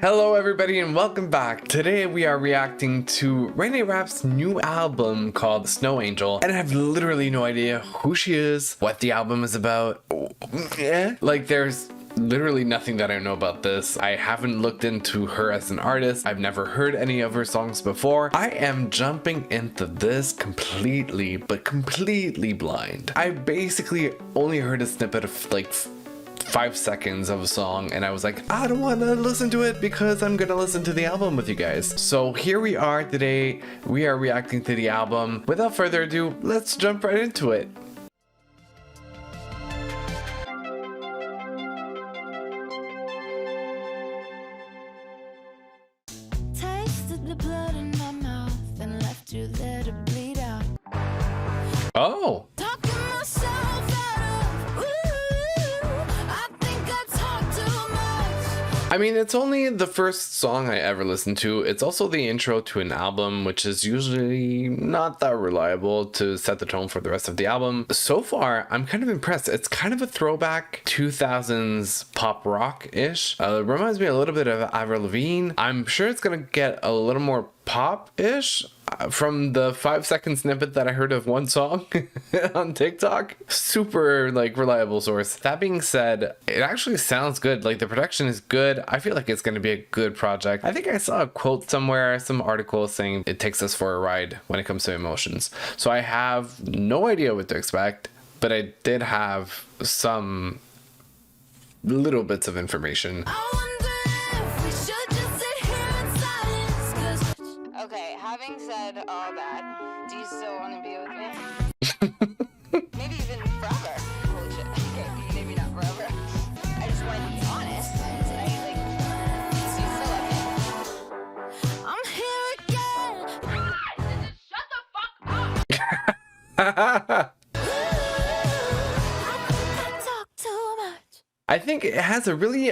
Hello everybody and welcome back. Today we are reacting to Reneé Rapp's new album called Snow Angel, and I have literally no idea who she is, what the album is about. Like there's literally nothing that I know about this. I haven't looked into her as an artist. I've never heard any of her songs before. I am jumping into this completely blind. I basically only heard a snippet of like 5 seconds of a song and I was like, I don't want to listen to it because I'm gonna listen to the album with you guys. So here we are today. We are reacting to the album. Without further ado, let's jump right into it. Tasted the blood in my mouth and left you there to bleed out. Oh. I mean, it's only the first song I ever listened to. It's also the intro to an album, which is usually not that reliable to set the tone for the rest of the album. So far, I'm kind of impressed. It's kind of a throwback 2000s pop rock-ish. Reminds me a little bit of Avril Lavigne. I'm sure it's gonna get a little more pop-ish from the 5-second snippet that I heard of one song on TikTok. Super like reliable source. That being said, it actually sounds good. Like the production is good. I feel like it's going to be a good project. I think I saw a quote somewhere, some article saying it takes us for a ride when it comes to emotions. So I have no idea what to expect, but I did have some little bits of information. Having said all that, do you still want to be with me? Maybe even forever. Holy shit. Okay, maybe not forever. I just want to be honest. Tonight, do you still love me? I'm here again. Shut the fuck up. I think it has a really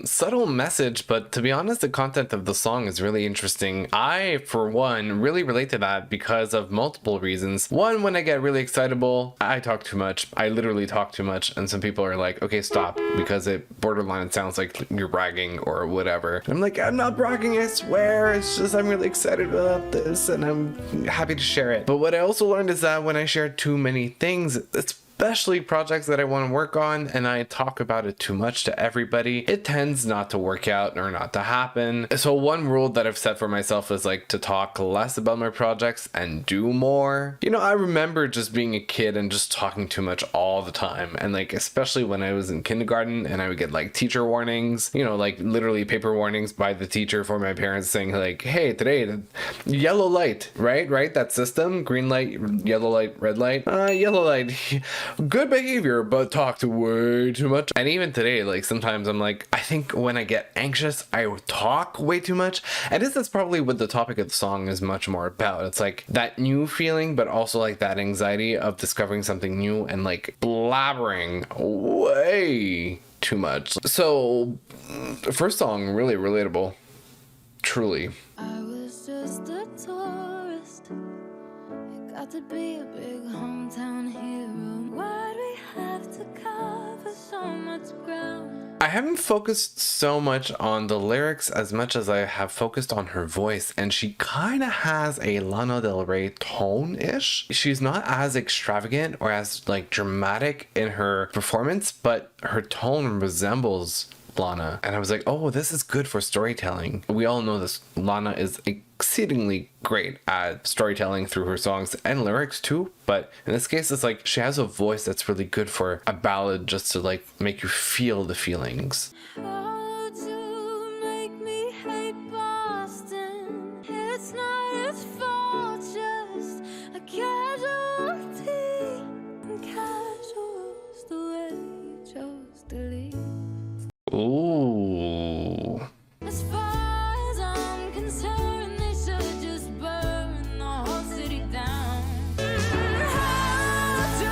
subtle message, but to be honest, the content of the song is really interesting. I, for one, really relate to that because of multiple reasons. One, when I get really excitable, I talk too much. I literally talk too much, and some people are like, okay, stop, because it borderline sounds like you're bragging or whatever. And I'm like, I'm not bragging, I swear. It's just I'm really excited about this, and I'm happy to share it. But what I also learned is that when I share too many things, especially projects that I want to work on, and I talk about it too much to everybody, it tends not to work out or not to happen. So one rule that I've set for myself is like to talk less about my projects and do more. You know, I remember just being a kid and just talking too much all the time, and like especially when I was in kindergarten and I would get like teacher warnings, you know, like literally paper warnings by the teacher for my parents saying like, hey, today yellow light, right, that system, green light, yellow light, red light, yellow light. Good behavior, but talk to way too much. And even today, like sometimes I'm like, I think when I get anxious, I talk way too much. And this is probably what the topic of the song is much more about. It's like that new feeling, but also like that anxiety of discovering something new and like blabbering way too much. So first song, really relatable, truly. I was just a tourist. It got to be a big hometown hero. Why'd we have to cover so much ground? I haven't focused so much on the lyrics as much as I have focused on her voice, and she kind of has a Lana Del Rey tone-ish. She's not as extravagant or as like dramatic in her performance, but her tone resembles Lana, and I was like, oh, this is good for storytelling. We all know this. Lana is exceedingly great at storytelling through her songs and lyrics too, but in this case it's like she has a voice that's really good for a ballad, just to like make you feel the feelings. How to make me hate Boston. It's not its fault, just a casualty. And casual's the way you chose to leave. Ooh. As far as I'm concerned, they should just burn the whole city down. How to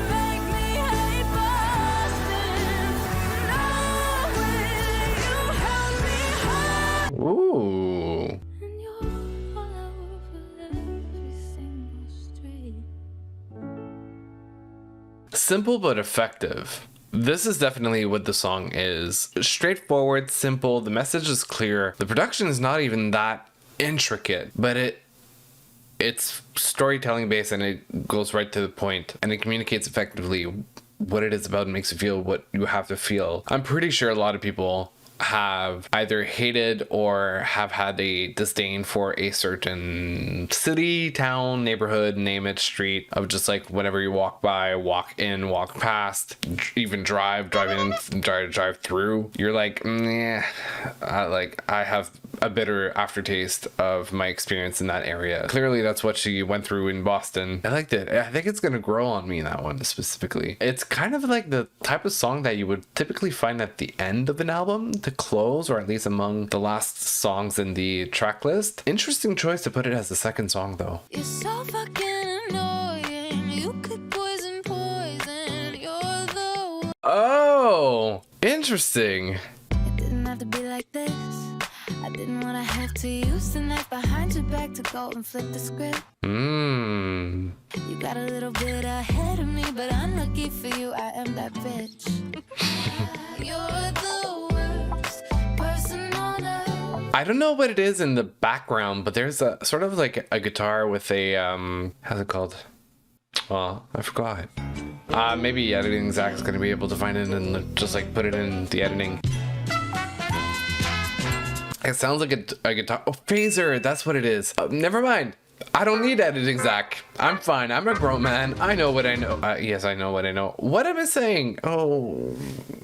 make me hate Boston? No way you held me high. Ooh. And you're all over every single street. Simple but effective. This is definitely what the song is. Straightforward, simple, the message is clear. The production is not even that intricate, but it's storytelling based and it goes right to the point and it communicates effectively what it is about and makes you feel what you have to feel. I'm pretty sure a lot of people have either hated or have had a disdain for a certain city, town, neighborhood, name it, street, of just like whenever you walk by, walk in, walk past, even drive in, drive through, you're like, yeah, I have a bitter aftertaste of my experience in that area. Clearly that's what she went through in Boston. I liked it. I think it's gonna grow on me, that one specifically. It's kind of like the type of song that you would typically find at the end of an album to close, or at least among the last songs in the track list. Interesting choice to put it as the second song though. You're so fucking annoying. You could poison. You're the Oh, interesting. It didn't have to be like this. I didn't want to have to use the knife behind your back to go and flip the script. You got a little bit ahead of me, but unlucky for you, I am that bitch. You're the worst person on earth. I don't know what it is in the background, but there's a sort of like a guitar with a how's it called? Well, I forgot. Maybe editing Zach's gonna be able to find it and just like put it in the editing. It sounds like a guitar. Oh, phaser, that's what it is. Never mind. I don't need editing, Zach. I'm fine. I'm a grown man. I know what I know. Yes, I know what I know. What am I saying? Oh,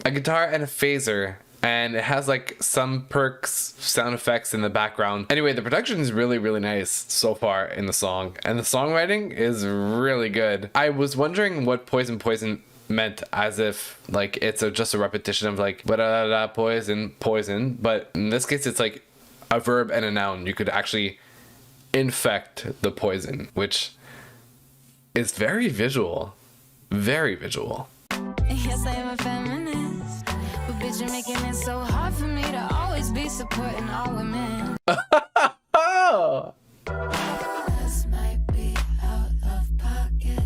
a guitar and a phaser. And it has like some perks, sound effects in the background. Anyway, the production is really, really nice so far in the song. And the songwriting is really good. I was wondering what Poison meant, as if like it's just a repetition of like poison, but in this case it's like a verb and a noun. You could actually infect the poison, which is very visual. Yes, I am a feminist, but bitch, you're making it so hard for me to always be supporting all women. Oh, This might be out of pocket.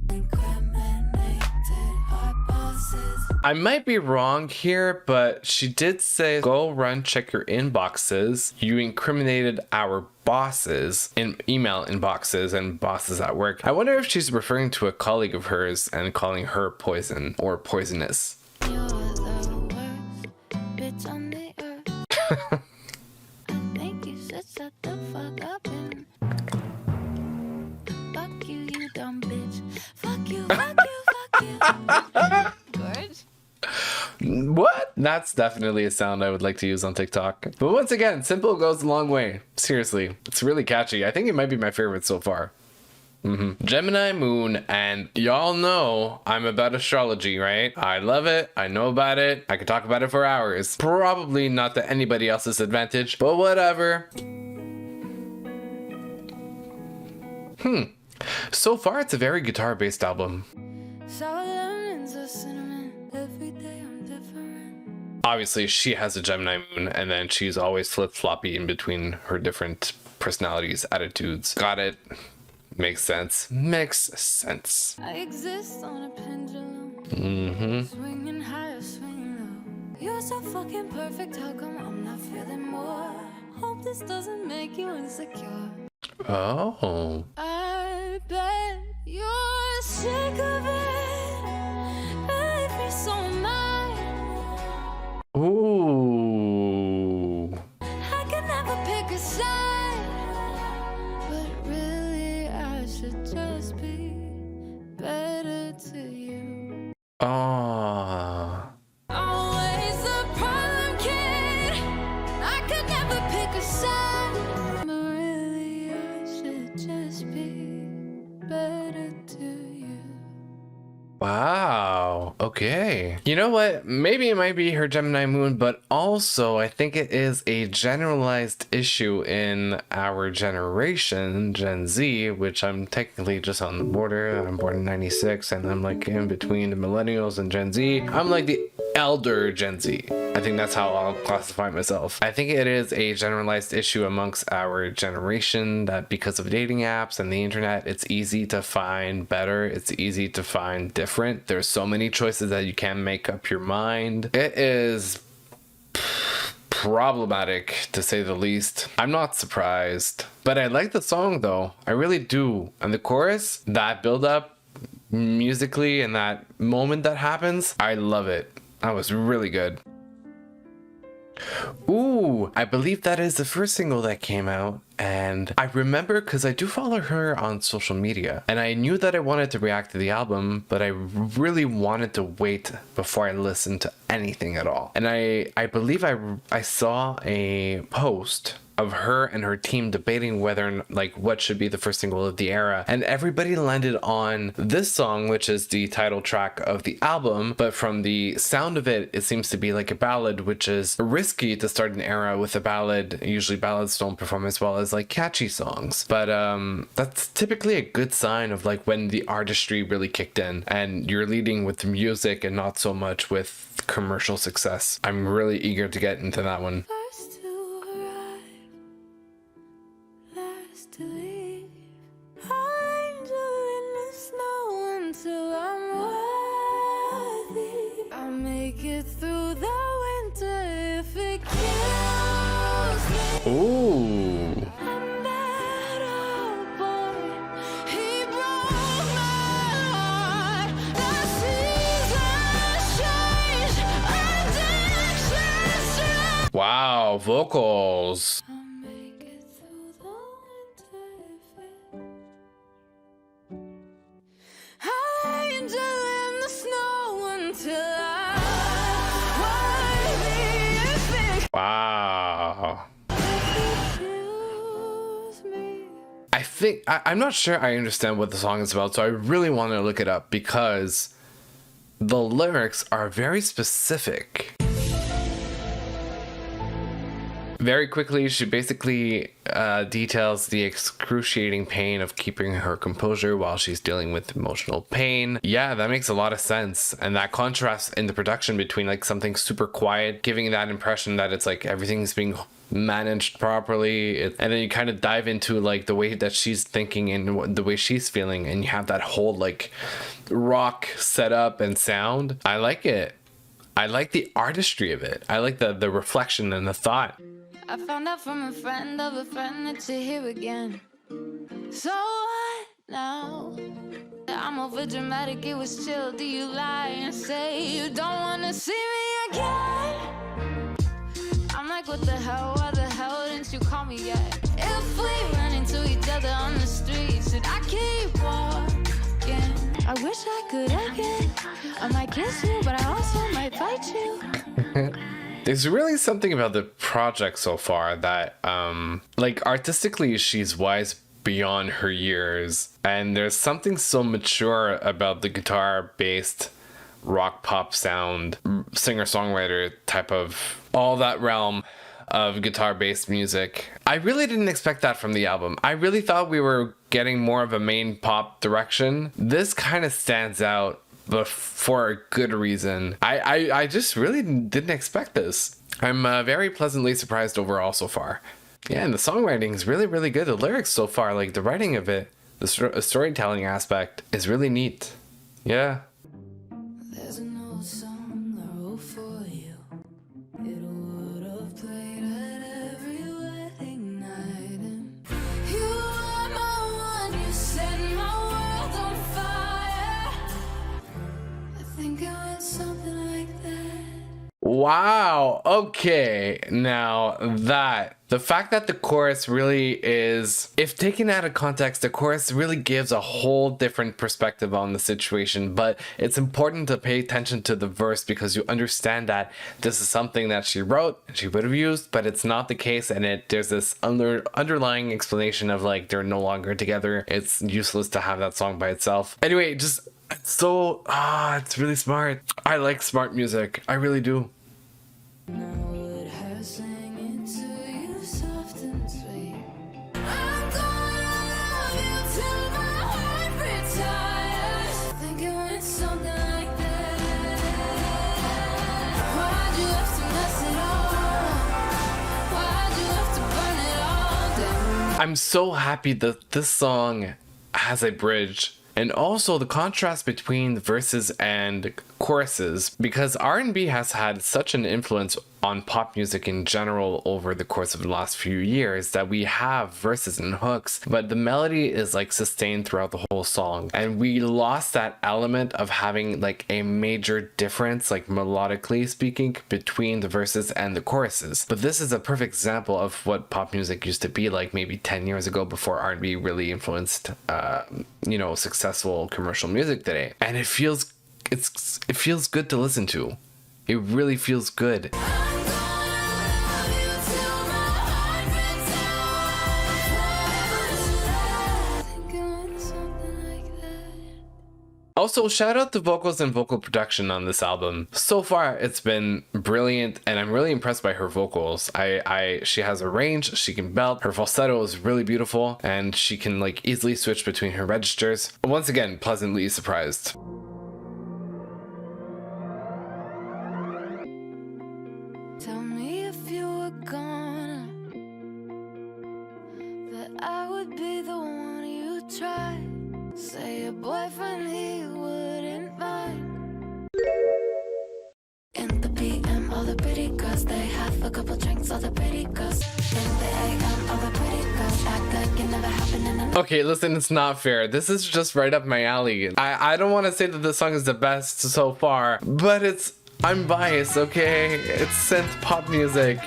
Incriminated our bosses. I might be wrong here, but she did say, go run, check your inboxes. You incriminated our bosses in email inboxes and bosses at work. I wonder if she's referring to a colleague of hers and calling her poison or poisonous. You're the worst bitch on the earth. I think you should shut the fuck up and fuck you, you dumb bitch. Fuck you, fuck you, fuck you. Gorge? What? That's definitely a sound I would like to use on TikTok. But once again, simple goes a long way. Seriously, it's really catchy. I think it might be my favorite so far. Gemini moon, and y'all know I'm about astrology, right? I love it. I know about it. I could talk about it for hours. Probably not to anybody else's advantage, but whatever. So far, it's a very guitar-based album. Sour lemons or cinnamon. Every day I'm different. Obviously, she has a Gemini moon, and then she's always flip-floppy in between her different personalities, attitudes. Got it. Makes sense. I exist on a pendulum. Swinging high or swinging low. You're so fucking perfect. How come I'm not feeling more? Hope this doesn't make you insecure. Oh. I bet you're sick of it. Baby, so am I. Ooh. I can never pick a side, but really I should just be better to you. Ah. Always the problem kid. I could never pick a side, but really I should just be better to you. Wow. Okay. You know what? Maybe it might be her Gemini moon, but also I think it is a generalized issue in our generation, Gen Z, which I'm technically just on the border. I'm born in 96 and I'm like in between the millennials and Gen Z. I'm like the elder Gen Z. I think that's how I'll classify myself. I think it is a generalized issue amongst our generation that because of dating apps and the internet, it's easy to find better. It's easy to find different. There's so many many choices that you can't make up your mind. It is problematic, to say the least. I'm not surprised, but I like the song though. I really do. And the chorus, that build up musically and that moment that happens, I love it. That was really good. Ooh, I believe that is the first single that came out, and I remember because I do follow her on social media, and I knew that I wanted to react to the album, but I really wanted to wait before I listened to anything at all. And I believe I saw a post of her and her team debating whether like what should be the first single of the era, and everybody landed on this song, which is the title track of the album, but from the sound of it, it seems to be like a ballad, which is risky to start an era with a ballad. Usually ballads don't perform as well as like catchy songs, but that's typically a good sign of like when the artistry really kicked in and you're leading with the music and not so much with commercial success. I'm really eager to get into that one. First to arrive, last to leave. Angel in the snow until I'm worthy. I'll make it through the winter if it kills me. Ooh. I met a boy, he broke my heart. The seasons change, addictions change. Wow, vocals. I'll make it through the winter if it. Angel in the snow until I'm worthy if it Wow. kills me. I think I'm not sure I understand what the song is about, so I really want to look it up because the lyrics are very specific. Very quickly, she basically details the excruciating pain of keeping her composure while she's dealing with emotional pain. Yeah, that makes a lot of sense. And that contrast in the production between like something super quiet, giving that impression that it's like everything's being managed properly, and then you kind of dive into like the way that she's thinking and the way she's feeling, and you have that whole like rock setup and sound. I like it. I like the artistry of it. I like the reflection and the thought. I found out from a friend of a friend that you're here again. So what now? I'm over dramatic, it was chill. Do you lie and say you don't wanna see me again? I'm like, what the hell? Why the hell didn't you call me yet? If we run into each other on the street, should I keep walking? I wish I could again. I might kiss you, but I also might fight you. There's really something about the project so far that, like, artistically, she's wise beyond her years. And there's something so mature about the guitar-based rock pop sound, singer-songwriter type of all that realm of guitar-based music. I really didn't expect that from the album. I really thought we were getting more of a main pop direction. This kind of stands out, but for a good reason. I just really didn't expect this. I'm very pleasantly surprised overall so far. Yeah, and the songwriting is really, really good. The lyrics so far, like the writing of it, the storytelling aspect is really neat. Yeah. There's an old song I wrote for you. It would have played at every wedding night. And you are my one, you set my world on fire. I think it went something like that. Wow. Okay. Now the fact that the chorus really is, if taken out of context, the chorus really gives a whole different perspective on the situation, but it's important to pay attention to the verse because you understand that this is something that she wrote and she would have used, but it's not the case, and there's this underlying explanation of like they're no longer together. It's useless to have that song by itself. Anyway, just it's really smart. I like smart music. I really do. Now it has sang into you soft and sweet. I'm gonna love you till my heart retires. I think it went something like that. Why'd you have to mess it all? Why'd you have to burn it all down? I'm so happy that this song has a bridge And also the contrast between verses and choruses, because R&B has had such an influence on pop music in general over the course of the last few years that we have verses and hooks, but the melody is like sustained throughout the whole song. And we lost that element of having like a major difference, like melodically speaking, between the verses and the choruses. But this is a perfect example of what pop music used to be like maybe 10 years ago, before R&B really influenced, you know, successful commercial music today. And it feels good to listen to. It really feels good. Also, shout out the vocals and vocal production on this album. So far, it's been brilliant, and I'm really impressed by her vocals. She has a range, she can belt, her falsetto is really beautiful, and she can like easily switch between her registers. Once again, pleasantly surprised. Tell me if you were gonna, that I would be the one you try. Say your boyfriend, he wouldn't mind. In the PM, all the pretty girls, they have a couple drinks, all the pretty girls. In the AM, all the pretty girls act like it never happened in another. Okay, listen, it's not fair. This is just right up my alley. I don't want to say that this song is the best so far, but I'm biased, okay? It's synth pop music.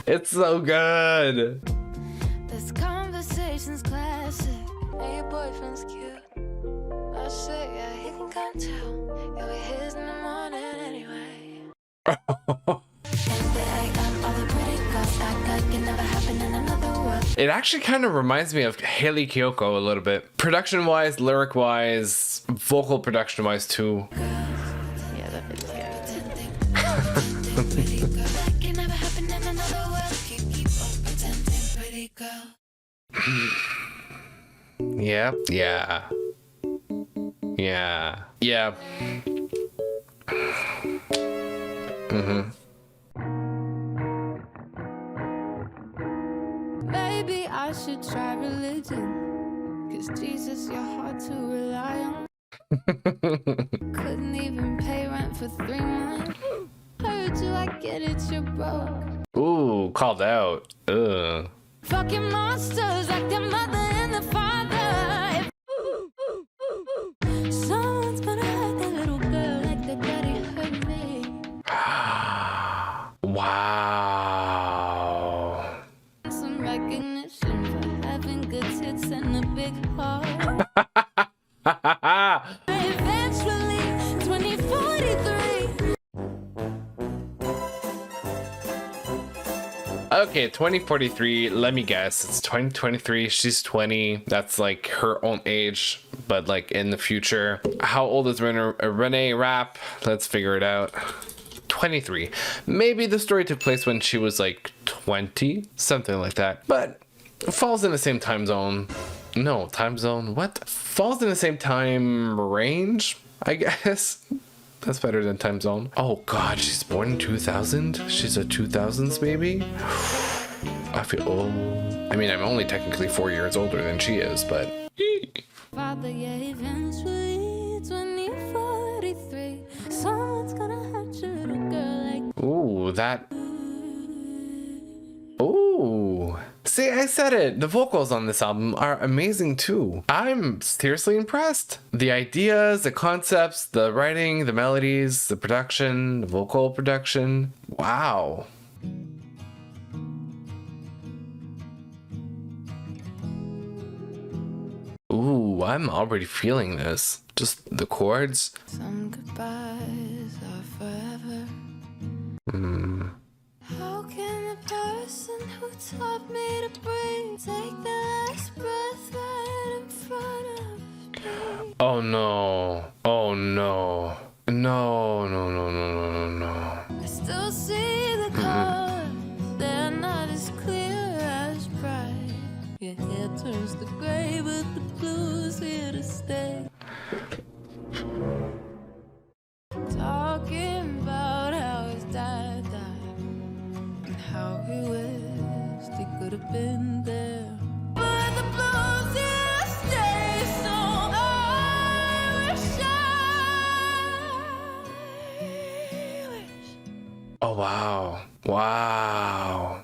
It's so good. This conversation's classic. And your boyfriend's cute. I say, yeah, he can come too. You'll be his in the morning anyway. It actually kind of reminds me of Hayley Kiyoko a little bit. Production-wise, lyric-wise, vocal production-wise too. Yeah, that bit's Yeah. Maybe I should try religion, 'cause Jesus, you're hard to rely on. Couldn't even pay rent for 3 months. Heard you, I get it, you're broke. Ooh, called out. Ugh. Fucking monsters like their mother and the father. Someone's gonna hurt that little girl like their daddy hurt me. Wow. Some recognition for having good tits and a big heart. Eventually, 2043. Okay, 2043, let me guess. It's 2023, she's 20. That's like her own age, but like in the future. How old is Reneé Rapp? Let's figure it out. 23. Maybe the story took place when she was like 20, something like that. But falls in the same time zone. No, time zone, what? Falls in the same time range, I guess. That's better than time zone. Oh god, she's born in 2000? She's a 2000s baby? I feel old. I mean, I'm only technically 4 years older than she is, but... Father, yeah, eventually, 2043. Someone's gonna hurt your little girl like. Ooh, that... Ooh. See, I said it. The vocals on this album are amazing too. I'm seriously impressed. The ideas, the concepts, the writing, the melodies, the production, the vocal production. Wow. Ooh, I'm already feeling this. Just the chords. Some goodbyes are forever. How can the person who taught me to breathe take the last breath right in front of me? Oh no. Oh no. No, no, no, no, no, no, no. I still see the colors, they're not as clear as bright. Your hair turns to gray, but the blue's here to stay. Talking about how his dad died and how he wished he could have been there. But the wow. Wow.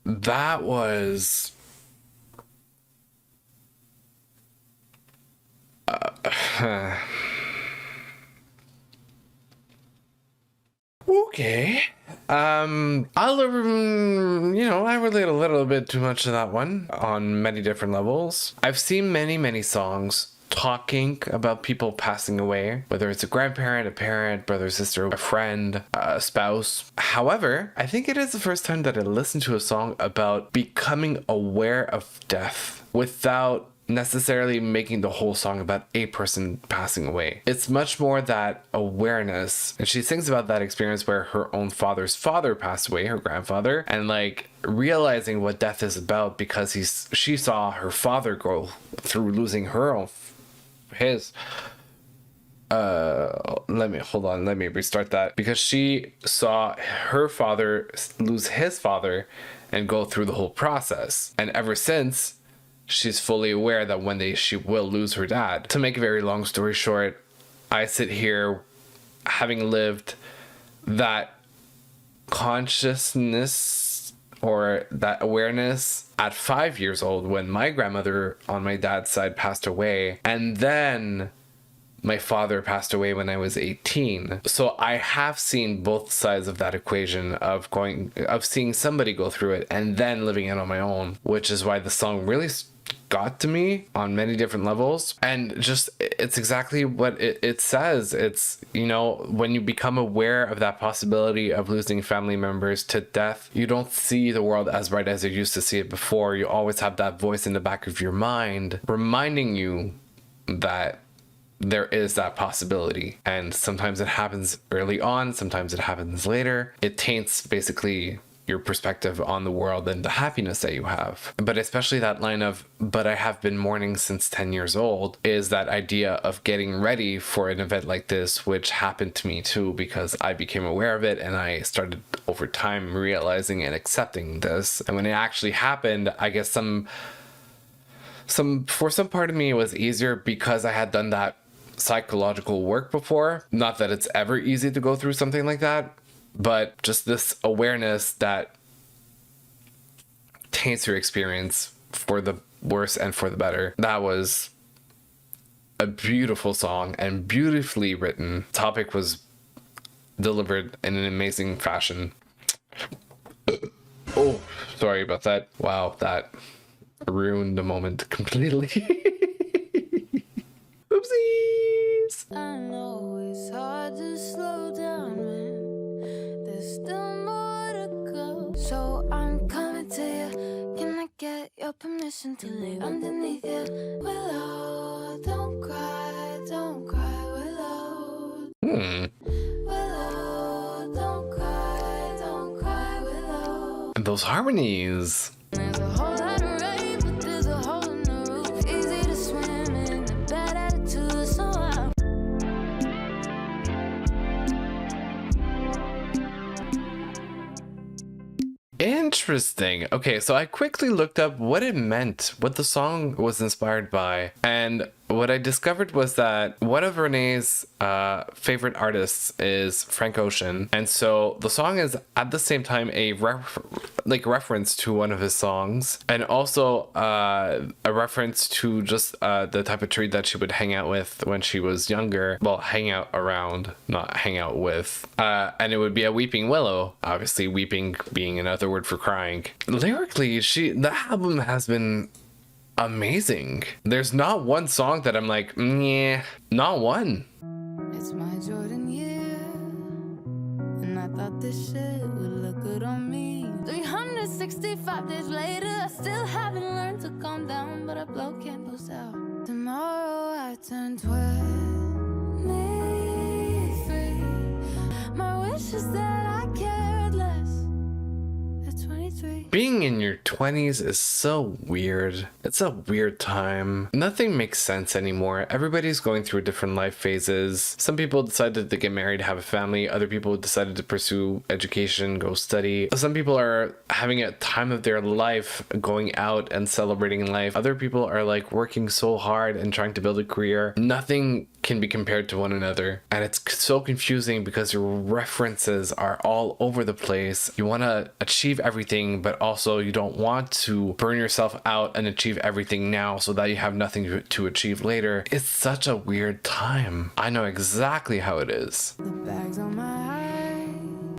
That was okay. I relate a little bit too much to that one on many different levels. I've seen many songs talking about people passing away, whether it's a grandparent, a parent, brother, sister, a friend, a spouse. However, I think it is the first time that I listened to a song about becoming aware of death without necessarily making the whole song about a person passing away. It's much more that awareness, and she sings about that experience where her own father's father passed away, her grandfather, and like realizing what death is about because she saw her father go through losing let me restart that, because she saw her father lose his father and go through the whole process, and ever since she's fully aware that one day she will lose her dad. To make a very long story short, I sit here having lived that consciousness or that awareness at 5 years old when my grandmother on my dad's side passed away, and then my father passed away when I was 18. So I have seen both sides of that equation of seeing somebody go through it and then living it on my own, which is why the song really got to me on many different levels. And just, it's exactly what it says. It's, when you become aware of that possibility of losing family members to death, you don't see the world as bright as you used to see it before. You always have that voice in the back of your mind reminding you that there is that possibility. And sometimes it happens early on, sometimes it happens later. It taints basically your perspective on the world and the happiness that you have. But especially that line of, but I have been mourning since 10 years old, is that idea of getting ready for an event like this, which happened to me too, because I became aware of it and I started over time realizing and accepting this. And when it actually happened, I guess for some part of me it was easier because I had done that psychological work before. Not that it's ever easy to go through something like that, but just this awareness that taints your experience for the worse and for the better. That was a beautiful song and beautifully written. Topic was delivered in an amazing fashion. Oh, sorry about that. Wow, that ruined the moment completely. Oopsies. I know it's hard to slow down when there's still more to go. So I'm coming to you. Can I get your permission to lay underneath you? Willow, don't cry, Willow. Willow, don't cry, Willow. And those harmonies. There's a whole lot of rain, but there's a hole in the roof. Easy to swim in the bad attitude, so I'm Interesting. Okay, so I quickly looked up what it meant, what the song was inspired by, and what I discovered was that one of Renee's favorite artists is Frank Ocean, and so the song is at the same time a reference to one of his songs, and also a reference to just the type of tree that she would hang out with when she was younger. Well, hang out around, not hang out with. And it would be a weeping willow, obviously weeping being another word for crying. Lyrically, the album has been amazing. There's not one song that I'm like, yeah, not one. It's my Jordan year, and I thought this shit would look good on me. 365 days later, I still haven't learned to calm down, but I blow candles out. Tomorrow I turn 23. My wish is that I cared less at 23. Being in your 20s is so weird. It's a weird time. Nothing makes sense anymore. Everybody's going through different life phases. Some people decided to get married, have a family. Other people decided to pursue education, go study. Some people are having a time of their life going out and celebrating life. Other people are like working so hard and trying to build a career. Nothing can be compared to one another. And it's so confusing because your references are all over the place. You want to achieve everything, but also you don't want to burn yourself out and achieve everything now so that you have nothing to achieve later. It's such a weird time. I know exactly how it is. The bags on my eye,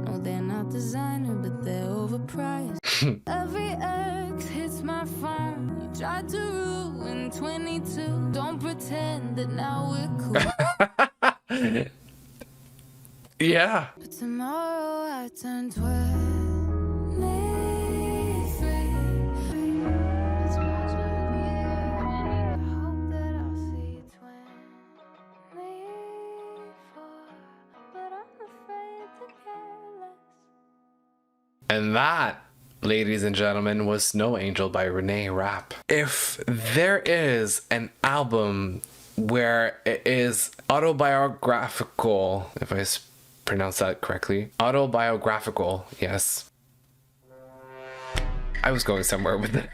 no, they're not designer, but they're overpriced. Every ex hits my phone. You tried to ruin 22. Don't pretend that now we're cool. Yeah. But tomorrow I turn 23. It's much of the year. I hope that I'll see 24, but I'm afraid to care less. And that, ladies and gentlemen, was Snow Angel by Reneé Rapp. If there is an album where it is autobiographical, if I pronounce that correctly, autobiographical, yes. I was going somewhere with it.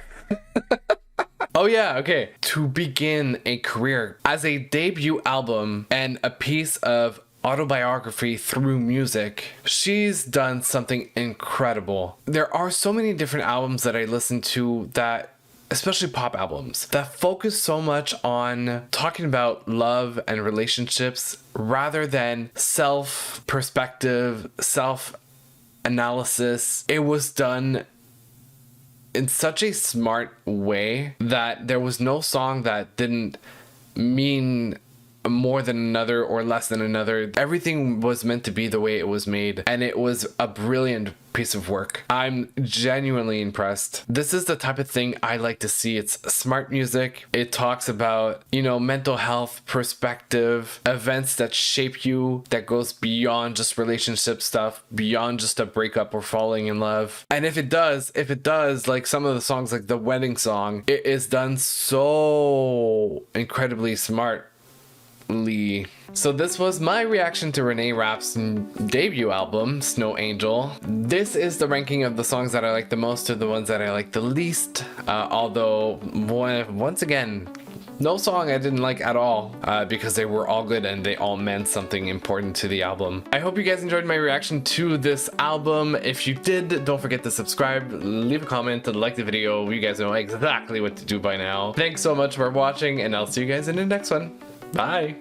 Oh yeah, okay. To begin a career as a debut album and a piece of autobiography through music, she's done something incredible. There are so many different albums that I listen to that, especially pop albums, that focus so much on talking about love and relationships rather than self-perspective, self-analysis. It was done in such a smart way that there was no song that didn't mean more than another or less than another. Everything was meant to be the way it was made, and it was a brilliant piece of work. I'm genuinely impressed. This is the type of thing I like to see. It's smart music. It talks about, you know, mental health, perspective, events that shape you, that goes beyond just relationship stuff, beyond just a breakup or falling in love. And if it does, like some of the songs, like the wedding song, it is done so incredibly smart. So this was my reaction to Reneé Rapp's debut album, Snow Angel. This is the ranking of the songs that I like the most to the ones that I like the least. Although, once again, no song I didn't like at all because they were all good and they all meant something important to the album. I hope you guys enjoyed my reaction to this album. If you did, don't forget to subscribe, leave a comment, and like the video. You guys know exactly what to do by now. Thanks so much for watching, and I'll see you guys in the next one. Bye.